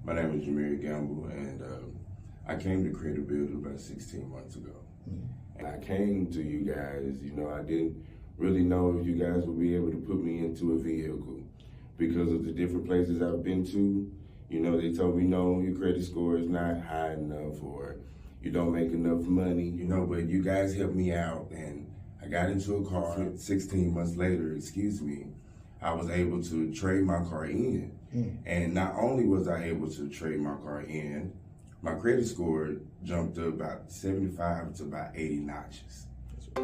My name is Jameer Gamble, and I came to Credit Builder about 16 months ago. And I came to you guys, I didn't really know if you guys would be able to put me into a vehicle because of the different places I've been to. They told me, no, your credit score is not high enough, or you don't make enough money, but you guys helped me out, and I got into a car. 16 months later, I was able to trade my car in. And not only was I able to trade my car in, my credit score jumped up about 75 to about 80 notches. That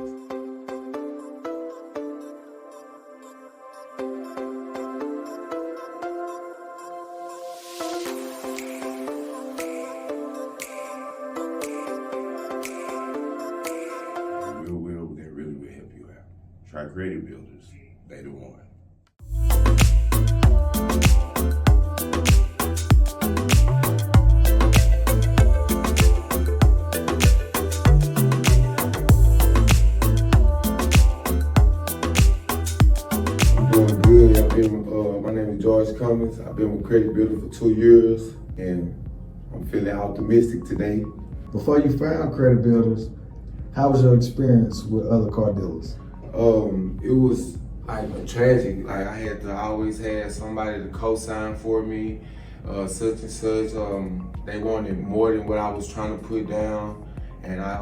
really will help you out. Try Credit Builders, they the one. Doing good. My name is George Cummins. I've been with Credit Builder for 2 years, and I'm feeling optimistic today. Before you found Credit Builders, how was your experience with other car dealers? It was like tragic. Like I always had somebody to co-sign for me, such and such. They wanted more than what I was trying to put down, and I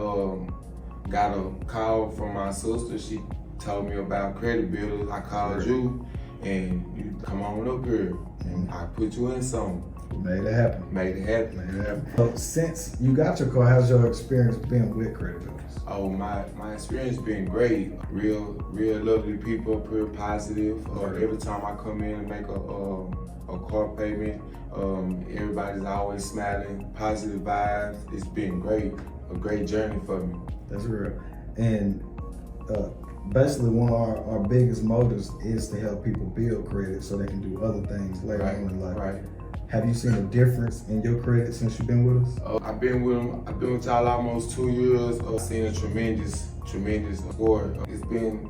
got a call from my sister. She told me about Credit Builders. I called you, and you come on up here, and I put you in something. Made it happen. Made it happen. So since you got your car, how's your experience been with Credit Builders? Oh, my experience been great. Real lovely people, real positive. Every time I come in and make a car payment, everybody's always smiling, positive vibes. It's been great, a great journey for me. That's real. And basically one of our biggest motives is to help people build credit so they can do other things later on in life. Right. Have you seen a difference in your credit since you've been with us? I've been with y'all almost 2 years. I've seen a tremendous score. It's been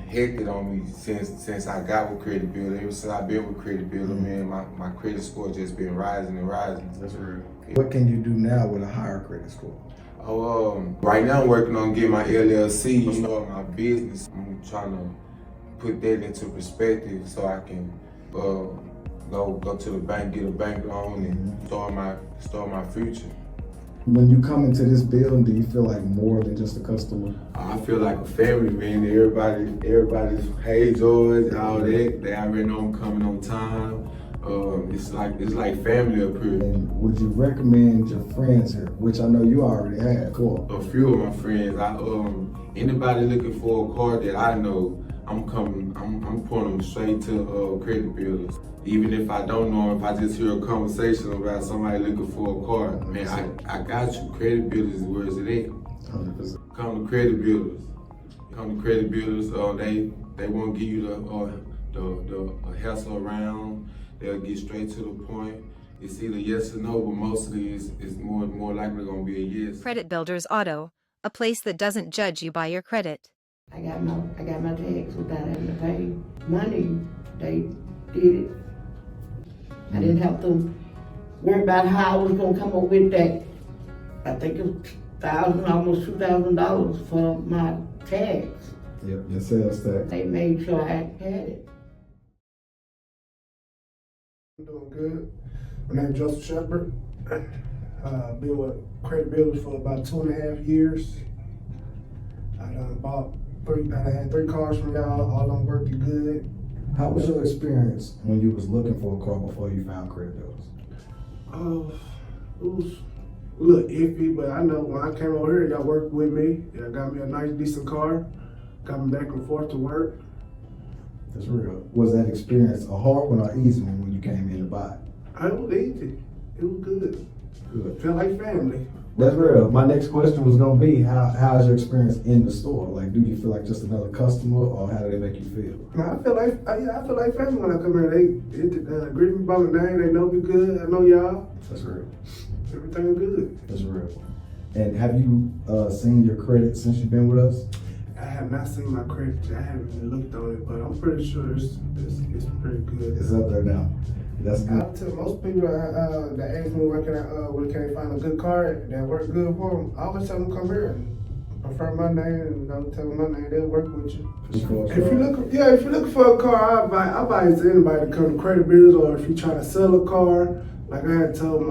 hectic on me since I got with Credit Builder. Ever since I've been with Credit Builder, man, my credit score just been rising and rising. That's real. What can you do now with a higher credit score? Right now I'm working on getting my LLC, my business. I'm trying to put that into perspective so I can go to the bank, get a bank loan, and start my future. When you come into this building, do you feel like more than just a customer? I feel like a family, man. Everybody's hey George, all that. They already know I'm coming on time. It's like family up here. And would you recommend your friends here, which I know you already have? Cool. A few of my friends. Anybody looking for a car that I know, I'm pointing them straight to Credit Builders. Even if I don't know, if I just hear a conversation about somebody looking for a car, man, I got you. Credit Builders is where it's at. 100%. Come to Credit Builders. Come to Credit Builders. They won't give you the hassle around. They'll get straight to the point. It's either yes or no, but mostly it's more likely gonna be a yes. Credit Builders Auto, a place that doesn't judge you by your credit. I got my tax without having to pay money. They did it. I didn't have to worry about how I was gonna come up with that. I think it was almost $2,000 for my tax. Yep, your sales tax. They made sure I had it. I'm doing good. My name is Joseph Shepard. Been with Credit Builders for about 2.5 years. I had 3 cars from y'all, all of them working good. How was your experience when you was looking for a car before you found Credit Builders? It was a little iffy, but I know when I came over here, y'all worked with me. Y'all got me a nice, decent car, got me back and forth to work. That's real. Was that experience a hard one or easy one when you came in to buy it? It was easy. It was good. Good. Felt like family. That's real. My next question was gonna be, how's your experience in the store? Like, do you feel like just another customer, or how do they make you feel? No, I feel like family when I come here. They greet me by my name. They know me good. I know y'all. That's real. Everything good. That's real. And have you seen your credit since you've been with us? I have not seen my credit. I haven't even looked on it, but I'm pretty sure it's pretty good. It's up there now. That's I good. tell most people that ask me where can they find a good car that work good for them. I always tell them come here and prefer my name and don't tell them my name. They'll work with you. If you're looking for a car, I advise anybody to come to Credit Builders, or if you're trying to sell a car, like I had told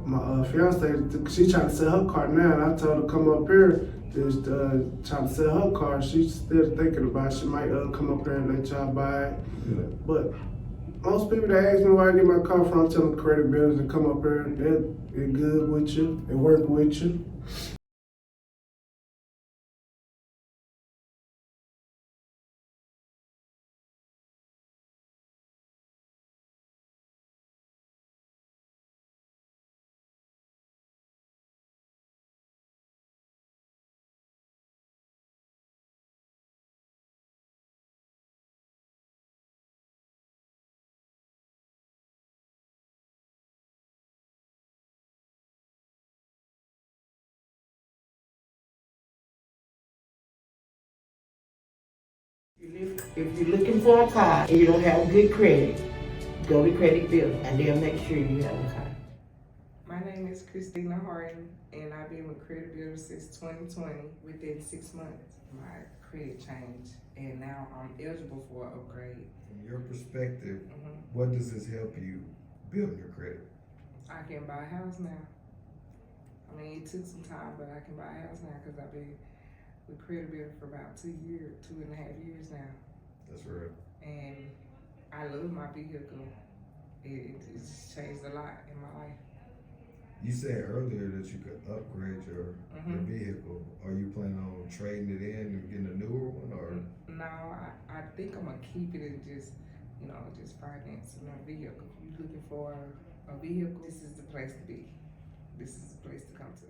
my fiance, she trying to sell her car now, and I told her come up here. Just trying to sell her car. She's still thinking about it. She might come up here and let y'all buy it. Yeah. But most people that ask me where I get my car from, I tell them Credit Builders to come up here. They're good with you. They work with you. If you're looking for a car and you don't have good credit, go to Credit Builder and they'll make sure you have a car. My name is Christina Harden, and I've been with Credit Builders since 2020. Within 6 months, my credit changed, and now I'm eligible for an upgrade. From your perspective, what does this help you build your credit? I can buy a house now. I mean, it took some time, but I can buy a house now because I've been with Credit Builder for about 2 years, 2.5 years now. That's real. And I love my vehicle. It's changed a lot in my life. You said earlier that you could upgrade your vehicle. Are you planning on trading it in and getting a newer one, or? No, I think I'm gonna keep it and just finance my vehicle. If you're looking for a vehicle, this is the place to be. This is the place to come to.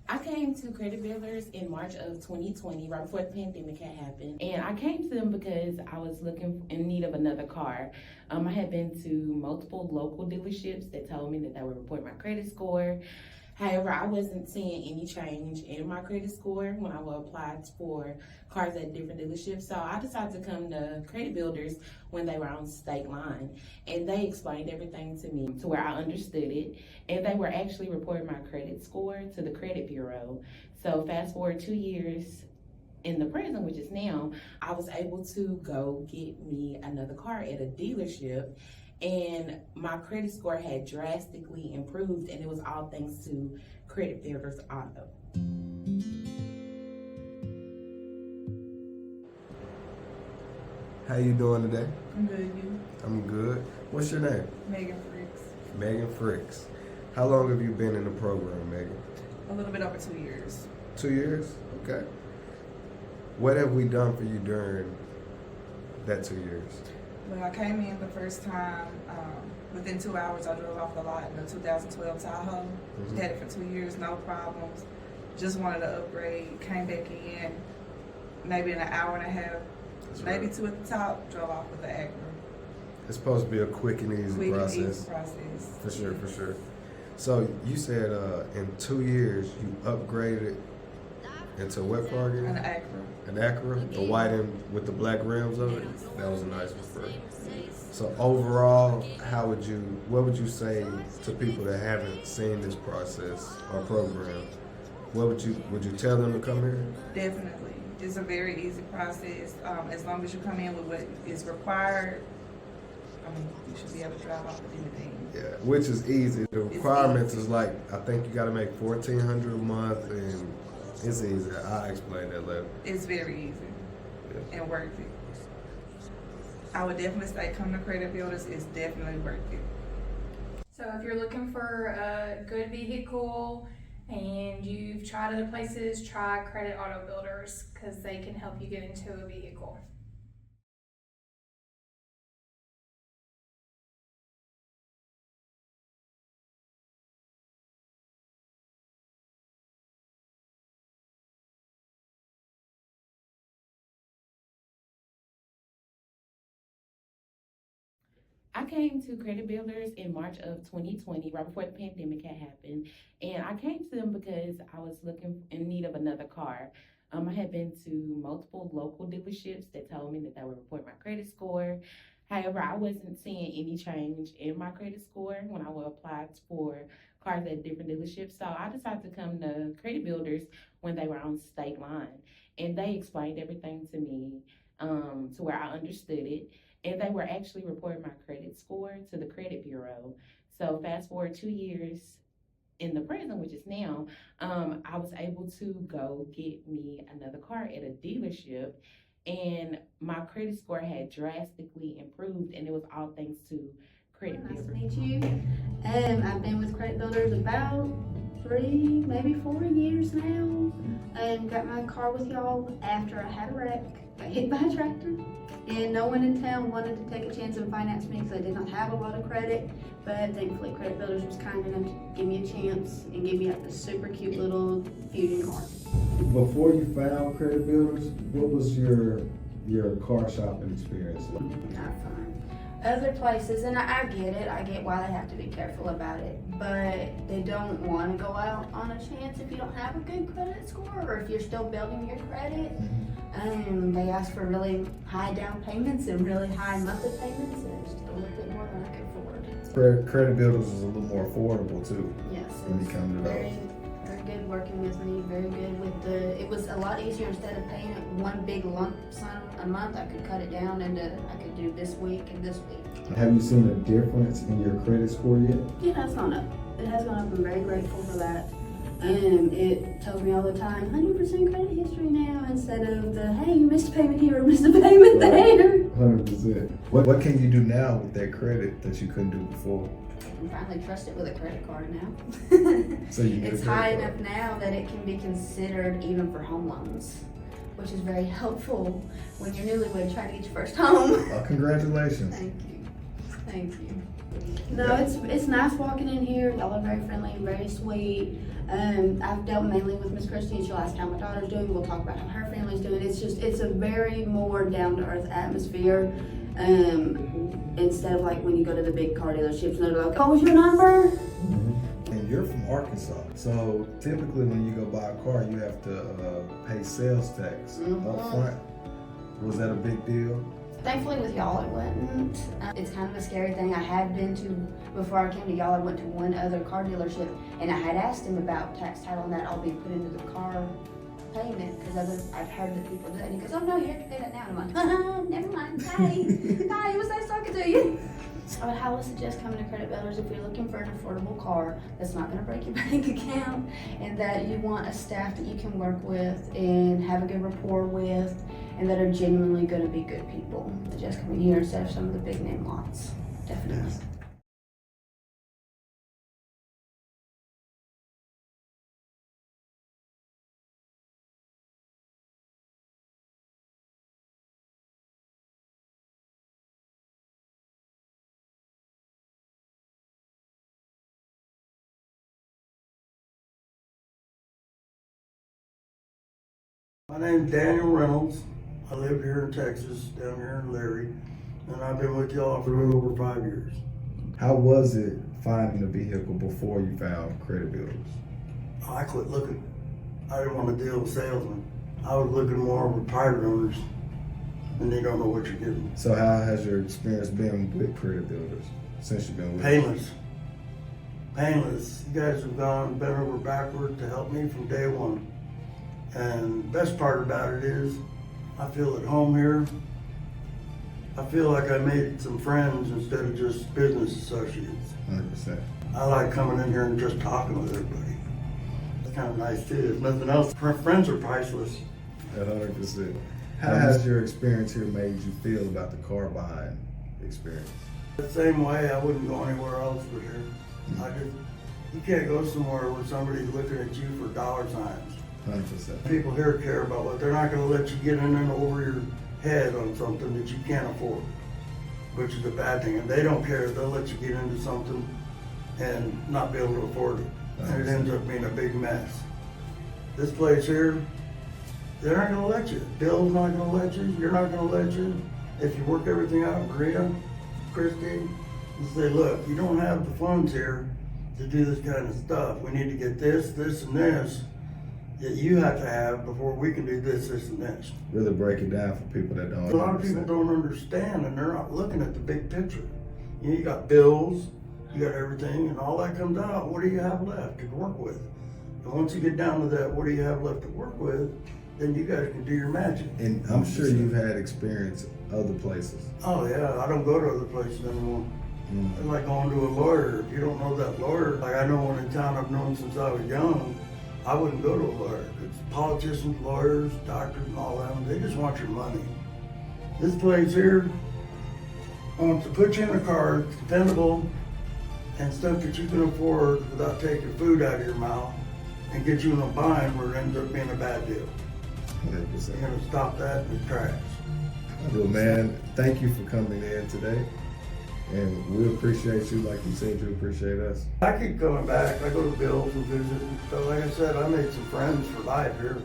I came to Credit Builders in March of 2020, right before the pandemic had happened. And I came to them because I was looking in need of another car. I had been to multiple local dealerships that told me that they would report my credit score. However, I wasn't seeing any change in my credit score when I would apply for cars at different dealerships. So I decided to come to Credit Builders when they were on State Line. And they explained everything to me to where I understood it. And they were actually reporting my credit score to the credit bureau. So fast forward 2 years in the present, which is now, I was able to go get me another car at a dealership. And my credit score had drastically improved, and it was all thanks to Credit Builders Auto. How you doing today? I'm good, you? I'm good. What's your name? Megan Freaks. Megan Fricks. How long have you been in the program, Megan? A little bit over 2 years. 2 years? Okay. What have we done for you during that 2 years? When I came in the first time, within 2 hours I drove off the lot in the 2012 Tahoe. Had it for 2 years, no problems. Just wanted to upgrade, came back in, maybe in an hour and a half, maybe two at the top, drove off with the Acura. It's supposed to be a quick and easy process. And easy process. For sure, for sure. So you said in 2 years you upgraded into what car again? An Acura. An Acura, the white and with the black rims of it. That was a nice one for it. So overall, what would you say to people that haven't seen this process or program? What would you tell them to come here? Definitely. It's a very easy process. As long as you come in with what is required, you should be able to drive off with anything. Yeah, which is easy. The requirements is like, I think you got to make $1,400 a month, and it's easy. I'll explain that later. It's very easy and worth it. I would definitely say come to Credit Builders. It's definitely worth it. So if you're looking for a good vehicle and you've tried other places, try Credit Auto Builders because they can help you get into a vehicle. I came to Credit Builders in March of 2020, right before the pandemic had happened. And I came to them because I was looking in need of another car. I had been to multiple local dealerships that told me that they would report my credit score. However, I wasn't seeing any change in my credit score when I would apply for cars at different dealerships. So I decided to come to Credit Builders when they were on State Line. And they explained everything to me to where I understood it. And they were actually reporting my credit score to the credit bureau. So fast forward 2 years in the present, which is now, I was able to go get me another car at a dealership, and my credit score had drastically improved, and it was all thanks to Credit Nice to Builders. meet you. I've been with Credit Builders about 3, maybe 4 years now. Got my car with y'all after I had a wreck, got hit by a tractor. And no one in town wanted to take a chance and finance me because I did not have a lot of credit. But thankfully, Credit Builders was kind enough to give me a chance and give me a super cute little Fusion car. Before you found Credit Builders, what was your car shopping experience? Not fun. Other places, and I get it, I get why they have to be careful about it, but they don't want to go out on a chance if you don't have a good credit score or if you're still building your credit. They ask for really high down payments and really high monthly payments, and it's just a little bit more than I could afford. Credit Builders is a little more affordable too. Yes, when you it's come to very, those. very good working with me, very good with it was a lot easier instead of paying it one big lump sum a month. I could cut it down into, I could do this week and this week. Have you seen a difference in your credit score yet? Yeah, it's gone up. It has gone up. I'm very grateful for that. And it tells me all the time, 100% credit history now, instead of the, hey, you missed a payment here or missed a payment there. 100%. What can you do now with that credit that you couldn't do before? I can finally trust it with a credit card now. So you get It's a credit high card. enough now that it can be considered even for home loans, which is very helpful when you're newlywed trying to get your first home. Congratulations. Thank you. Thank you. No, it's nice walking in here. Y'all are very friendly and very sweet. I've dealt mainly with Miss Christie, and she'll ask how my daughter's doing. We'll talk about how her family's doing. It's a very more down-to-earth atmosphere. Instead of like when you go to the big car dealerships and they're like, oh, what's your number? And you're from Arkansas, so typically when you go buy a car, you have to pay sales tax up front. Was that a big deal? Thankfully with y'all it wasn't. It's kind of a scary thing. I had been to, before I came to y'all, I went to one other car dealership and I had asked him about tax title and that all being put into the car payment because I've heard that people do that. And he goes, oh no, you have to pay that now. And I'm like, never mind, bye. Bye, it was nice talking to you. I would highly suggest coming to Credit Builders if you're looking for an affordable car that's not going to break your bank account and that you want a staff that you can work with and have a good rapport with and that are genuinely going to be good people. Just coming here instead of some of the big name lots. Definitely. Yes. My name's Daniel Reynolds. I live here in Texas, down here in Larry, and I've been with y'all for a little over 5 years. How was it finding a vehicle before you found Credit Builders? I quit looking. I didn't want to deal with salesmen. I was looking more over private owners, and they don't know what you're getting. So how has your experience been with Credit Builders since you've been with Painless. Painless. You guys have bent over backward to help me from day one. And the best part about it is, I feel at home here. I feel like I made some friends instead of just business associates. 100%. I like coming in here and just talking with everybody. It's kind of nice too. If nothing else, friends are priceless. 100%. How has your experience here made you feel about the car buying experience? The same way, I wouldn't go anywhere else but here. You can't go somewhere where somebody's looking at you for dollar signs. 100%. People here care about what they're not going to let you get in and over your head on something that you can't afford, which is a bad thing. And they don't care. They'll let you get into something and not be able to afford it. And it ends up being a big mess. This place here, they're not going to let you. Bill's not going to let you. You're not going to let you. If you work everything out in Korea, Christy, and say, look, you don't have the funds here to do this kind of stuff. We need to get this, this, and this that you have to have before we can do this, this, and this. Really break it down for people that don't A lot of people don't understand, and they're not looking at the big picture. You got bills, you got everything, and all that comes out. What do you have left to work with? And once you get down to that, what do you have left to work with, then you guys can do your magic. And I'm sure you've had experience other places. Oh yeah, I don't go to other places anymore. It's like going to a lawyer. If you don't know that lawyer, like I know one in town I've known since I was young, I wouldn't go to a lawyer. It's politicians, lawyers, doctors, and all them. They just want your money. This place here wants to put you in a car, it's dependable, and stuff that you can afford without taking food out of your mouth, and get you in a bind where it ends up being a bad deal. 100%. You're gonna stop that in the tracks. Well, man, thank you for coming in today. And we appreciate you like you seem to appreciate us. I keep coming back. I go to Bill's and visit. So like I said, I made some friends for life here.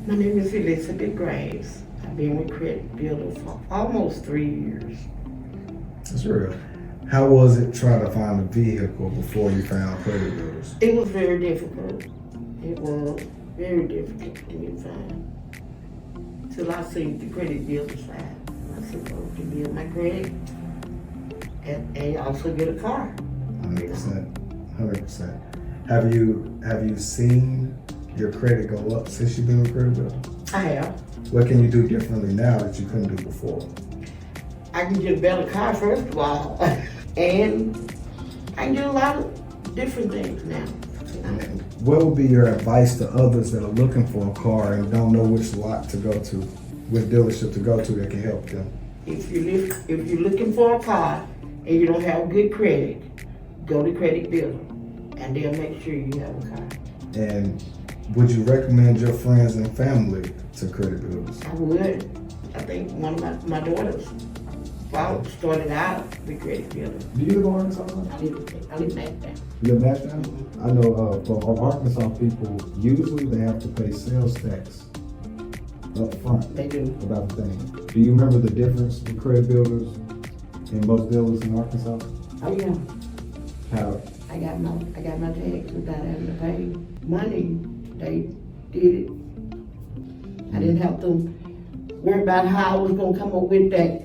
My name is Elizabeth Graves. I've been with Credit Builder for almost 3 years. That's real. How was it trying to find a vehicle before you found Credit Builders? It was very difficult. It was very difficult for me to find. Till I seen the Credit Builder side. I said, oh, to build my credit and also get a car. 100%. 100%. Have you seen your credit go up since you've been with Credit Builder? I have. What can you do differently now that you couldn't do before? I can get a better car first of all. And I can do a lot of different things now. What would be your advice to others that are looking for a car and don't know which lot to go to, which dealership to go to that can help them? If you're looking for a car and you don't have good credit, go to Credit Builder and they'll make sure you have a car. And would you recommend your friends and family to Credit Builders? I would. I think one of my daughters started out with Credit Builder. Do you live in Arkansas? I live in Nashville. You live in Nashville? I know for Arkansas people, usually they have to pay sales tax up front. They do. About the thing. Do you remember the difference with Credit Builders and most dealers in Arkansas? Oh yeah. How? I got my tax without having to pay money. They did it. I didn't have to worry about how I was gonna come up with that.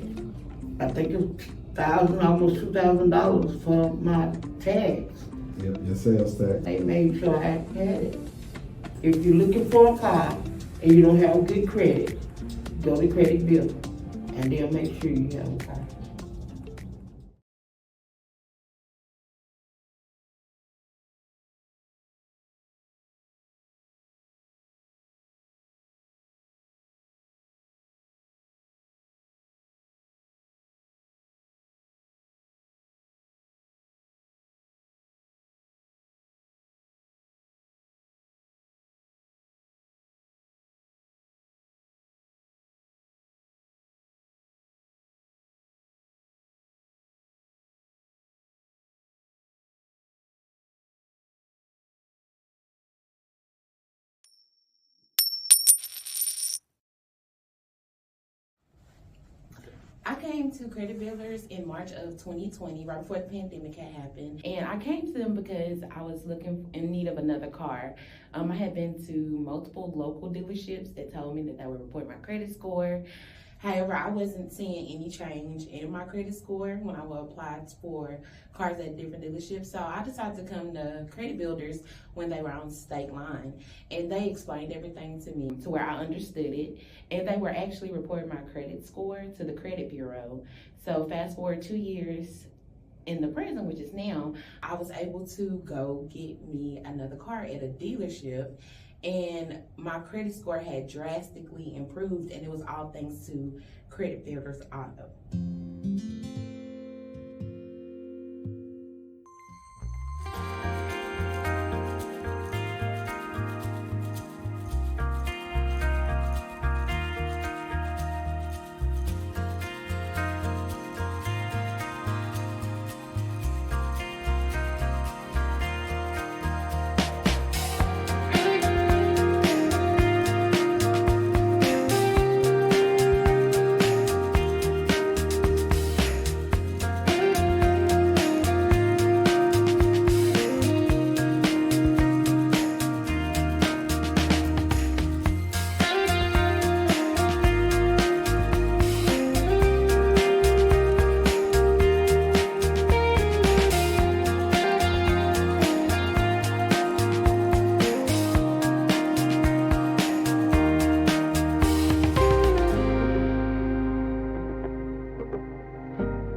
I think it was almost $2,000 for my tax. Yep, your sales tax. They made sure I had it. If you're looking for a car and you don't have good credit, go to Credit Builder and they'll make sure you have a car. I came to Credit Builders in March of 2020, right before the pandemic had happened. And I came to them because I was looking in need of another car. I had been to multiple local dealerships that told me that they would report my credit score. However, I wasn't seeing any change in my credit score when I would apply for cars at different dealerships. So I decided to come to Credit Builders when they were on State Line. And they explained everything to me to where I understood it. And they were actually reporting my credit score to the credit bureau. So fast forward 2 years in the present, which is now, I was able to go get me another car at a dealership. And my credit score had drastically improved, and it was all thanks to Credit Builders Auto.